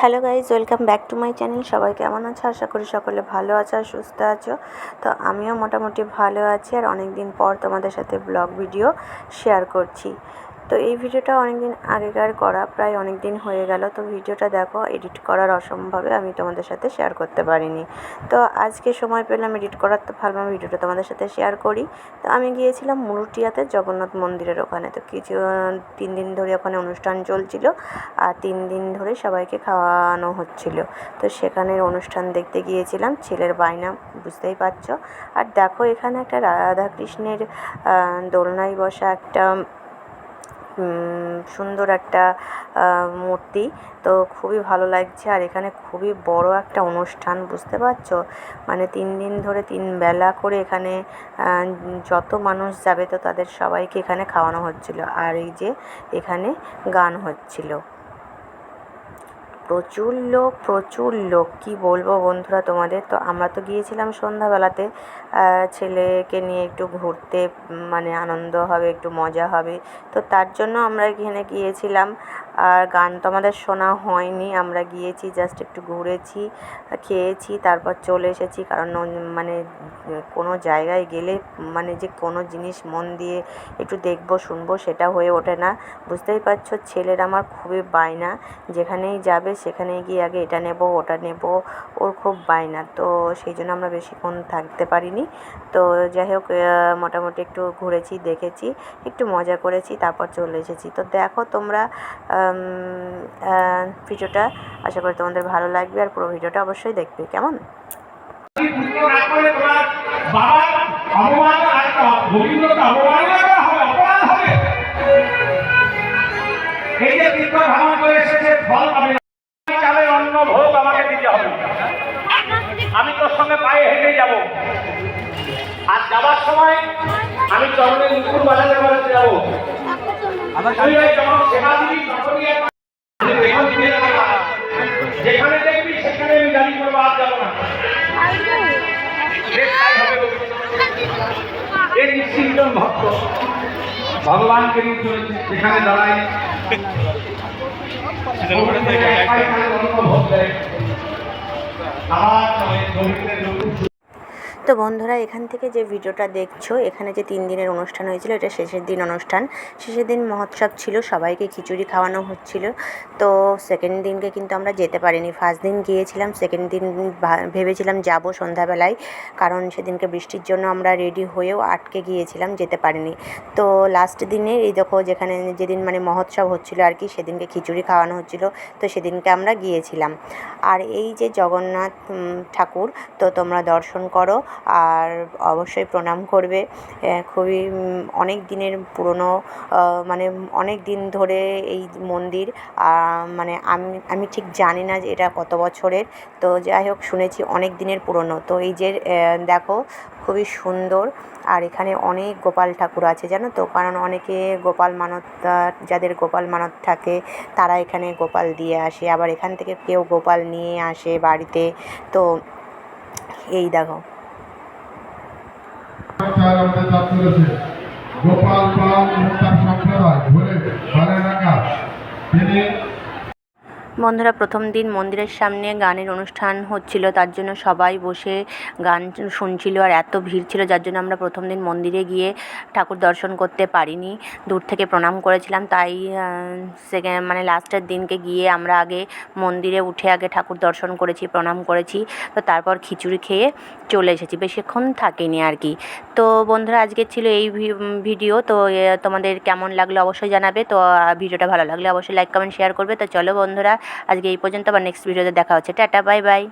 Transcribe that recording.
Hello guys, welcome back to my channel. সবাই কেমন আছো? আশা করি সকলে ভালো আছো আর সুস্থ আছো। তো আমিও মোটামুটি ভালো আছি আর অনেক দিন পর তোমাদের সাথে ব্লগ ভিডিও শেয়ার করছি। তো এই ভিডিওটা অনেক দিন আগেকার করা, প্রায় অনেক দিন হয়ে গেল। তো ভিডিওটা দেখো, এডিট করার অসম্ভবে আমি তোমাদের সাথে শেয়ার করতে পারিনি। তো আজকে সময় পেলাম এডিট করার, তো ভাবলাম ভিডিওটা তোমাদের সাথে শেয়ার করি। তো আমি গিয়েছিলাম মুরুটিয়াতে জগন্নাথ মন্দিরের ওখানে। তো 3 দিন ধরে ওখানে অনুষ্ঠান চলছিল আর 3 দিন ধরে সবাইকে খাওয়ানো হচ্ছিল। তো সেখানের অনুষ্ঠান দেখতে গিয়েছিলাম, ছেলের বায়না বুঝতেই পারছো। আর দেখো, এখানে একটা রাধাকৃষ্ণের দোলনায় বসা একটা সুন্দর একটা মূর্তি। তো খুবই ভালো লাগছে আর এখানে খুবই বড় একটা অনুষ্ঠান, বুঝতে পারছো। মানে 3 দিন ধরে 3 বেলা করে এখানে যত মানুষ যাবে তো তাদের সবাইকে এখানে খাওয়ানো হচ্ছিল। আর এই যে এখানে গান হচ্ছিল, প্রচুর লোক কী বলবো বন্ধুরা তোমাদের। তো আমরা তো গিয়েছিলাম সন্ধ্যাবেলাতে, ছেলেকে নিয়ে একটু ঘুরতে, মানে আনন্দ হবে, একটু মজা হবে। তো তার জন্য আমরা এখানে গিয়েছিলাম। আর গান তো আমাদের শোনা হয়নি, আমরা গিয়েছি জাস্ট একটু ঘুরেছি, খেয়েছি, তারপর চলে এসেছি। কারণ মানে কোনো জায়গায় গেলে মানে যে কোনো জিনিস মন দিয়ে একটু দেখবো শুনবো সেটা হয়ে ওঠে না, বুঝতেই পারছো। ছেলের আমার খুবই বায়না, যেখানেই যাবে সেখানেই গিয়ে আগে এটা নেব ওটা নেব, ওর খুব বায়না। তো সেই জন্য আমরা বেশিক্ষণ থাকতে পারিনি। তো যাই হোক, মোটামুটি একটু ঘুরেছি, দেখেছি, একটু মজা করেছি, তারপর চলে এসেছি। তো দেখো তোমরা ভিডিওটা, আশা করি তোমাদের ভালো লাগবে আর পুরো ভিডিওটা অবশ্যই দেখবে। কেমন আমি তোর সঙ্গে পায়ে হেঁটে যাব, আর যাবার সময় আমি চরণে নুপুর বাজাতে বাজাতে যাবো। যেখানে দেখবি সেখানে আমি গাড়ি করবো, আর যাবো না। এই নিশ্চিন্ত ভক্ত ভগবানকে নিয়ে চলেছে, যেখানে দাঁড়ায় তো বন্ধুরা, এখান থেকে যে ভিডিওটা দেখছো, এখানে যে 3 দিনের অনুষ্ঠান হয়েছিল, এটা শেষের দিন অনুষ্ঠান। শেষের দিন মহোৎসব ছিল, সবাইকে খিচুড়ি খাওয়ানো হচ্ছিল। তো সেকেন্ড দিনকে কিন্তু আমরা যেতে পারিনি। ফার্স্ট দিন গিয়েছিলাম, সেকেন্ড দিন ভেবেছিলাম যাব সন্ধ্যাবেলায়, কারণ সেদিনকে বৃষ্টির জন্য আমরা রেডি হয়েও আটকে গিয়েছিলাম, যেতে পারিনি। তো লাস্ট দিনে এই দেখো, যেখানে যেদিন মানে মহোৎসব হচ্ছিল আর কি, সেদিনকে খিচুড়ি খাওয়ানো হচ্ছিল, তো সেদিনকে আমরা গিয়েছিলাম। আর এই যে জগন্নাথ ঠাকুর, তো তোমরা দর্শন করো আর অবশ্যই প্রণাম করবে। খুবই অনেক দিনের পুরনো, মানে অনেক দিন ধরে এই মন্দির, মানে আমি ঠিক জানি না যে এটা কত বছরের। তো যাই হোক, শুনেছি অনেক দিনের পুরনো। তো এই যে দেখো, খুবই সুন্দর। আর এখানে অনেক গোপাল ঠাকুর আছে, জানো তো। কারণ অনেকে গোপাল মানত, যাদের গোপাল মানত থাকে তারা এখানে গোপাল দিয়ে আসে, আবার এখান থেকে কেউ গোপাল নিয়ে আসে বাড়িতে। তো এই দেখো, গোপাল পাল মুক্তার সম্প্রদায় ঘুরে ভালো লাগা তিনি। বন্ধুরা, প্রথম দিন মন্দিরের সামনে গানের অনুষ্ঠান হচ্ছিল, তার জন্য সবাই বসে গান শুনছিল আর এত ভিড় ছিল, যার জন্য আমরা প্রথম দিন মন্দিরে গিয়ে ঠাকুর দর্শন করতে পারিনি, দূর থেকে প্রণাম করেছিলাম। তাই মানে লাস্টের দিনকে গিয়ে আমরা আগে মন্দিরে উঠে আগে ঠাকুর দর্শন করেছি, প্রণাম করেছি। তো তারপর খিচুড়ি খেয়ে চলে এসেছি, বেশিক্ষণ থাকিনি আর কি। তো বন্ধুরা, আজকে ছিল এই ভিডিও। তো তোমাদের কেমন লাগলো অবশ্যই জানাবে। তো ভিডিওটা ভালো লাগলে অবশ্যই লাইক কমেন্ট শেয়ার করবে। তো চলো বন্ধুরা, আজকে এই পর্যন্ত, আবার নেক্সট ভিডিওতে দেখা হচ্ছে। Tata, bye bye.